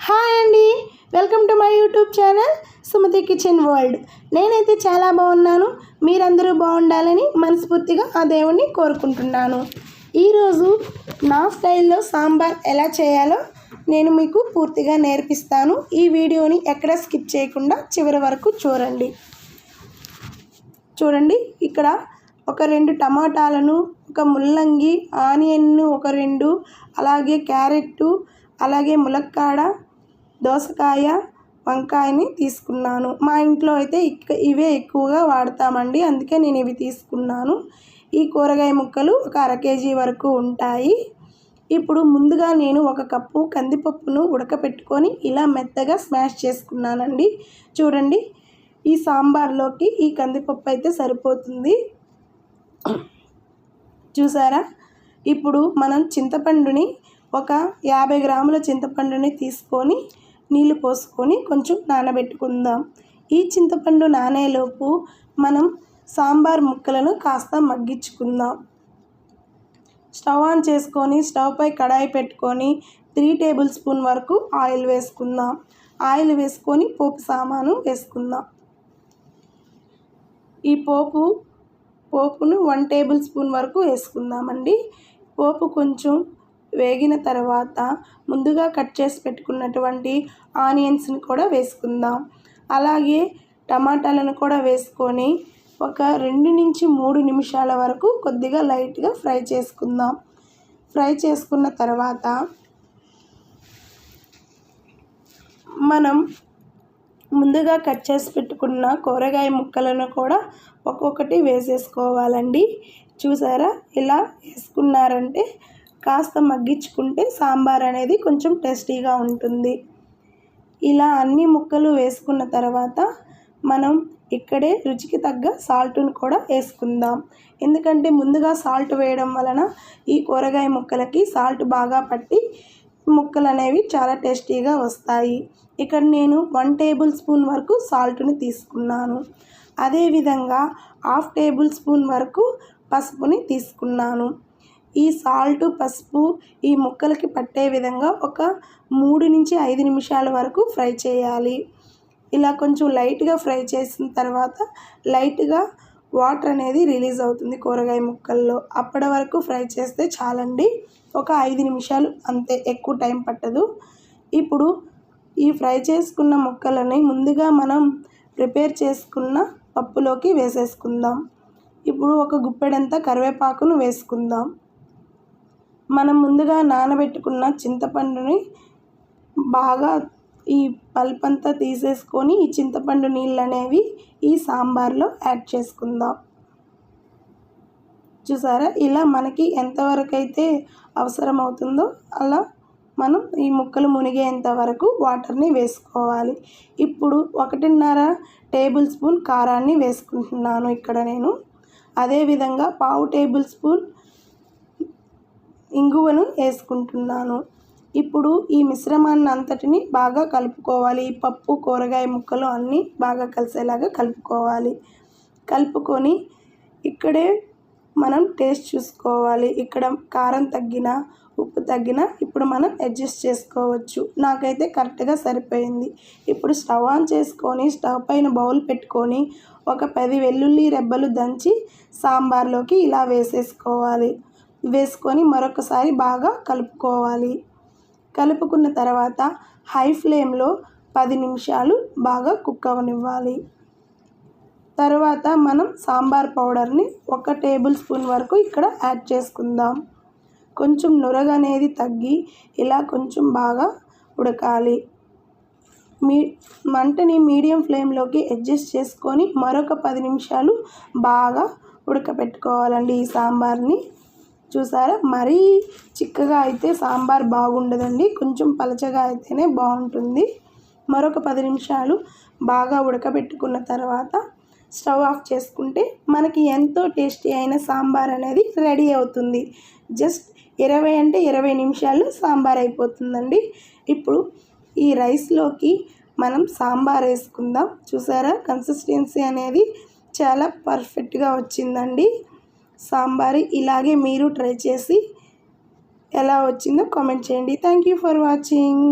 Hi అండి, welcome to my YouTube channel Sumathi kitchen world. నేనైతే చాలా బాగున్నాను. మీరందరూ బాగుండాలని మనస్ఫూర్తిగా ఆ దేవుణ్ణి కోరుకుంటున్నాను. ఈరోజు నా స్టైల్లో సాంబార్ ఎలా చేయాలో నేను మీకు పూర్తిగా నేర్పిస్తాను. ఈ వీడియోని ఎక్కడ స్కిప్ చేయకుండా చివరి వరకు చూడండి. ఇక్కడ ఒక 2 టమాటాలను, ఒక ముల్లంగి, ఆనియన్ను ఒక 2, అలాగే క్యారెట్, అలాగే ములక్కాడ, దోసకాయ, వంకాయని తీసుకున్నాను. మా ఇంట్లో అయితే ఇవే ఎక్కువగా వాడతామండి, అందుకే నేను ఇవి తీసుకున్నాను. ఈ కూరగాయ ముక్కలు ఒక అర కేజీ వరకు ఉంటాయి. ఇప్పుడు ముందుగా నేను 1 కప్పు కందిపప్పును ఉడకపెట్టుకొని ఇలా మెత్తగా స్మాష్ చేసుకున్నానండి. చూడండి, ఈ సాంబార్లోకి ఈ కందిపప్పు అయితే సరిపోతుంది. చూసారా? ఇప్పుడు మనం చింతపండుని ఒక 50 గ్రాముల చింతపండుని తీసుకొని నీళ్ళు పోసుకొని కొంచెం నానబెట్టుకుందాం. ఈ చింతపండు నానేలోపు మనం సాంబార్ ముక్కలను కాస్త మగ్గించుకుందాం. స్టవ్ ఆన్ చేసుకొని స్టవ్ పై కడాయి పెట్టుకొని 3 టేబుల్ స్పూన్ వరకు ఆయిల్ వేసుకుందాం. ఆయిల్ వేసుకొని పోపు సామాను వేసుకుందాం. ఈ పోపును 1 టేబుల్ స్పూన్ వరకు వేసుకుందామండి. పోపు కొంచెం వేగిన తర్వాత ముందుగా కట్ చేసి పెట్టుకున్నటువంటి ఆనియన్స్ని కూడా వేసుకుందాం. అలాగే టమాటాలను కూడా వేసుకొని ఒక 2 నుంచి 3 నిమిషాల వరకు కొద్దిగా లైట్గా ఫ్రై చేసుకుందాం. ఫ్రై చేసుకున్న తర్వాత మనం ముందుగా కట్ చేసి పెట్టుకున్న కూరగాయ ముక్కలను కూడా ఒక్కొక్కటి వేసేసుకోవాలండి. చూసారా? ఇలా వేసుకున్నారంటే కాస్త మగ్గించుకుంటే సాంబార్ అనేది కొంచెం టేస్టీగా ఉంటుంది. ఇలా అన్ని ముక్కలు వేసుకున్న తర్వాత మనం ఇక్కడే రుచికి తగ్గ సాల్ట్ను కూడా వేసుకుందాం. ఎందుకంటే ముందుగా సాల్ట్ వేయడం వలన ఈ కూరగాయ ముక్కలకి సాల్ట్ బాగా పట్టి ముక్కలు అనేవి చాలా టేస్టీగా వస్తాయి. ఇక్కడ నేను 1 టేబుల్ స్పూన్ వరకు సాల్ట్ని తీసుకున్నాను. అదేవిధంగా 1/2 టేబుల్ స్పూన్ వరకు పసుపుని తీసుకున్నాను. ఈ సాల్ట్, పసుపు ఈ ముక్కలకి పట్టే విధంగా ఒక 3 నుంచి 5 నిమిషాల వరకు ఫ్రై చేయాలి. ఇలా కొంచెం లైట్గా ఫ్రై చేసిన తర్వాత లైట్గా వాటర్ అనేది రిలీజ్ అవుతుంది కూరగాయ ముక్కల్లో. అప్పటి వరకు ఫ్రై చేస్తే చాలండి. ఒక 5 నిమిషాలు అంతే, ఎక్కువ టైం పట్టదు. ఇప్పుడు ఈ ఫ్రై చేసుకున్న ముక్కలని ముందుగా మనం ప్రిపేర్ చేసుకున్న పప్పులోకి వేసేసుకుందాం. ఇప్పుడు ఒక గుప్పెడంతా కరివేపాకును వేసుకుందాం. మనం ముందుగా నానబెట్టుకున్న చింతపండుని బాగా ఈ పల్పంతా తీసేసుకొని ఈ చింతపండు నీళ్ళు అనేవి ఈ సాంబార్లో యాడ్ చేసుకుందాం. చూసారా? ఇలా మనకి ఎంతవరకు అయితే అవసరం అవుతుందో అలా మనం ఈ ముక్కలు మునిగేంత వరకు వాటర్ని వేసుకోవాలి. ఇప్పుడు 1.5 టేబుల్ స్పూన్ కారాన్ని వేసుకుంటున్నాను ఇక్కడ నేను. అదేవిధంగా 1/2 టేబుల్ స్పూన్ ఇంగువను వేసుకుంటున్నాను. ఇప్పుడు ఈ మిశ్రమాన్ని అంతటిని బాగా కలుపుకోవాలి. ఈ పప్పు, కూరగాయ ముక్కలు అన్నీ బాగా కలిసేలాగా కలుపుకోవాలి. కలుపుకొని ఇక్కడే మనం టేస్ట్ చూసుకోవాలి. ఇక్కడ కారం తగ్గినా, ఉప్పు తగ్గినా ఇప్పుడు మనం అడ్జస్ట్ చేసుకోవచ్చు. నాకైతే కరెక్ట్గా సరిపోయింది. ఇప్పుడు స్టవ్ ఆన్ చేసుకొని స్టవ్ పైన బౌల్ పెట్టుకొని ఒక 10 వెల్లుల్లి రెబ్బలు దంచి సాంబార్లోకి ఇలా వేసేసుకోవాలి. వేసుకొని మరొకసారి బాగా కలుపుకోవాలి. కలుపుకున్న తర్వాత హై ఫ్లేమ్లో 10 నిమిషాలు బాగా కుక్ అవ్వనివ్వాలి. తర్వాత మనం సాంబార్ పౌడర్ని 1 టేబుల్ స్పూన్ వరకు ఇక్కడ యాడ్ చేసుకుందాం. కొంచెం నురగ అనేది తగ్గి ఇలా కొంచెం బాగా ఉడకాలి. మంటని మీడియం ఫ్లేమ్లోకి అడ్జస్ట్ చేసుకొని మరొక 10 నిమిషాలు బాగా ఉడకపెట్టుకోవాలండి ఈ సాంబార్ని. చూసారా? మరీ చిక్కగా అయితే సాంబార్ బాగుండదండి, కొంచెం పలచగా అయితేనే బాగుంటుంది. మరొక 10 నిమిషాలు బాగా ఉడకబెట్టుకున్న తర్వాత స్టవ్ ఆఫ్ చేసుకుంటే మనకి ఎంతో టేస్టీ అయిన సాంబార్ అనేది రెడీ అవుతుంది. జస్ట్ 20 అంటే 20 నిమిషాలు సాంబార్ అయిపోతుందండి. ఇప్పుడు ఈ రైస్లోకి మనం సాంబార్ వేసుకుందాం. చూసారా? కన్సిస్టెన్సీ అనేది చాలా పర్ఫెక్ట్గా వచ్చిందండి సాంబార్. ఇలాగే మీరు ట్రై చేసి ఎలా వచ్చిందో కామెంట్ చేయండి. Thank you for watching.